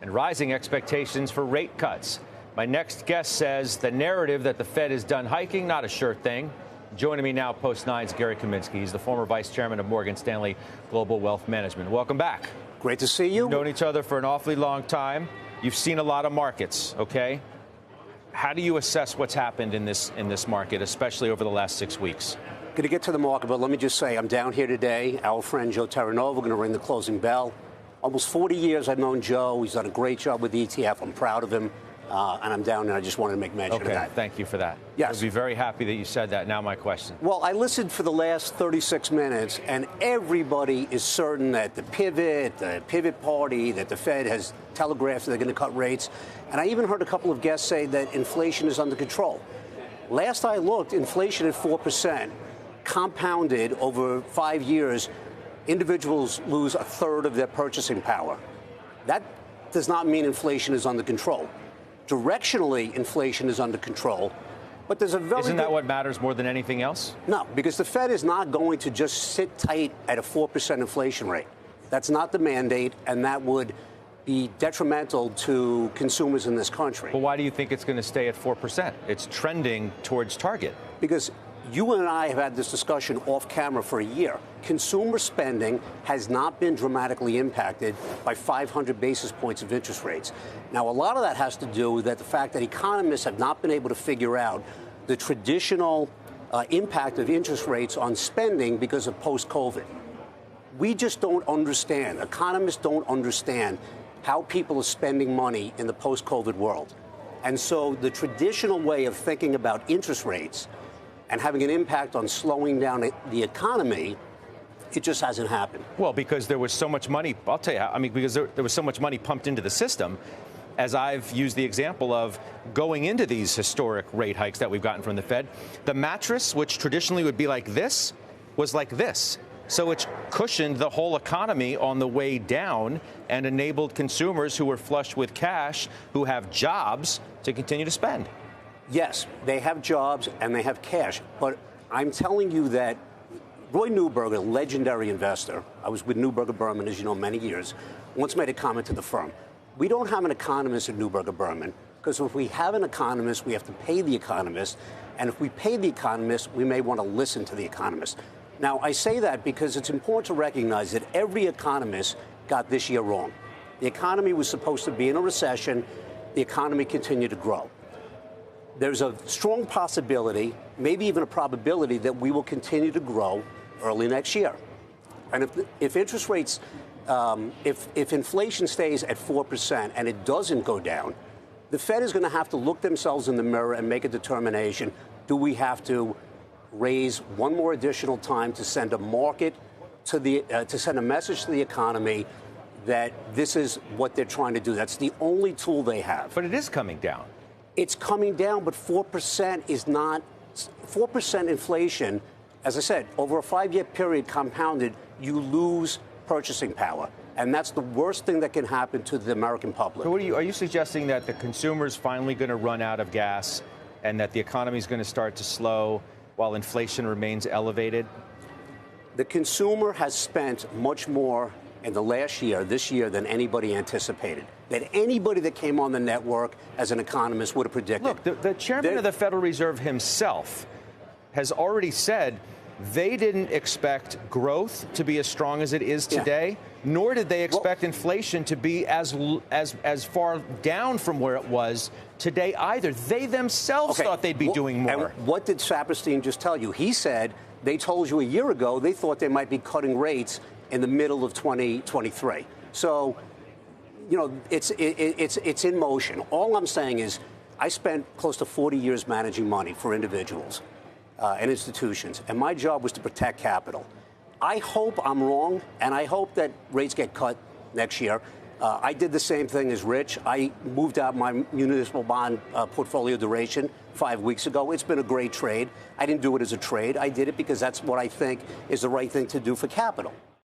and rising expectations for rate cuts. My next guest says the narrative that the Fed is done hiking, not a sure thing. Joining me now, Post 9's Gary Kaminsky. He's the former vice chairman of Morgan Stanley Global Wealth Management. Welcome back. Great to see you. We've known each other for an awfully long time. You've seen a lot of markets, okay? How do you assess what's happened in this market, especially over the last 6 weeks? Going to get to the market, but let me just say I'm down here today. Our friend Joe Terranova going to ring the closing bell. Almost 40 years I've known Joe. He's done a great job with the ETF. I'm proud of him. And I'm down there. I just wanted to make mention of that. Okay, thank you for that. Yes. I'd be very happy that you said that. Now my question. Well, I listened for the last 36 minutes, and everybody is certain that the pivot party, that the Fed has telegraphed they're going to cut rates. And I even heard a couple of guests say that inflation is under control. Last I looked, inflation at 4%, compounded over 5 years. Individuals lose a third of their purchasing power. That does not mean inflation is under control. Directionally, inflation is under control, but there's a very... Isn't that what matters more than anything else? No, because the Fed is not going to just sit tight at a 4% inflation rate. That's not the mandate, and that would be detrimental to consumers in this country. But why do you think it's going to stay at 4%? It's trending towards target. Because you and I have had this discussion off camera for a year. Consumer spending has not been dramatically impacted by 500 basis points of interest rates. Now, a lot of that has to do with the fact that economists have not been able to figure out the traditional impact of interest rates on spending because of post-COVID. We just don't understand. Economists don't understand how people are spending money in the post-COVID world. And so the traditional way of thinking about interest rates and having an impact on slowing down the economy, it just hasn't happened. Well, because there was so much money, I'll tell you how, because there was so much money pumped into the system, as I've used the example of going into these historic rate hikes that we've gotten from the Fed, the mattress, which traditionally would be like this, was like this. So it's cushioned the whole economy on the way down and enabled consumers who were flush with cash, who have jobs, to continue to spend. Yes, they have jobs and they have cash. But I'm telling you that Roy Neuberger, a legendary investor, I was with Neuberger Berman, as you know, many years, once made a comment to the firm. We don't have an economist at Neuberger Berman, because if we have an economist, we have to pay the economist. And if we pay the economist, we may want to listen to the economist. Now, I say that because it's important to recognize that every economist got this year wrong. The economy was supposed to be in a recession. The economy continued to grow. There's a strong possibility, maybe even a probability, that we will continue to grow early next year. And if interest rates, if inflation stays at 4% and it doesn't go down, the Fed is going to have to look themselves in the mirror and make a determination. Do we have to raise one more additional time to send a market to send a message to the economy that this is what they're trying to do? That's the only tool they have. But it is coming down. It's coming down, but 4% is not 4% inflation. As I said, over a 5-year period compounded, you lose purchasing power. And that's the worst thing that can happen to the American public. So are you suggesting that the consumer's finally going to run out of gas and that the economy is going to start to slow while inflation remains elevated? The consumer has spent much more in the last year, this year, than anybody anticipated. That anybody that came on the network as an economist would have predicted. Look, the chairman of the Federal Reserve himself has already said they didn't expect growth to be as strong as it is today, nor did they expect inflation to be as far down from where it was today either. They themselves thought they'd be doing more. And what did Saperstein just tell you? He said they told you a year ago they thought they might be cutting rates in the middle of 2023. So, you know, it's in motion. All I'm saying is I spent close to 40 years managing money for individuals and institutions, and my job was to protect capital. I hope I'm wrong, and I hope that rates get cut next year. I did the same thing as Rich. I moved out my municipal bond portfolio duration 5 weeks ago. It's been a great trade. I didn't do it as a trade. I did it because that's what I think is the right thing to do for capital.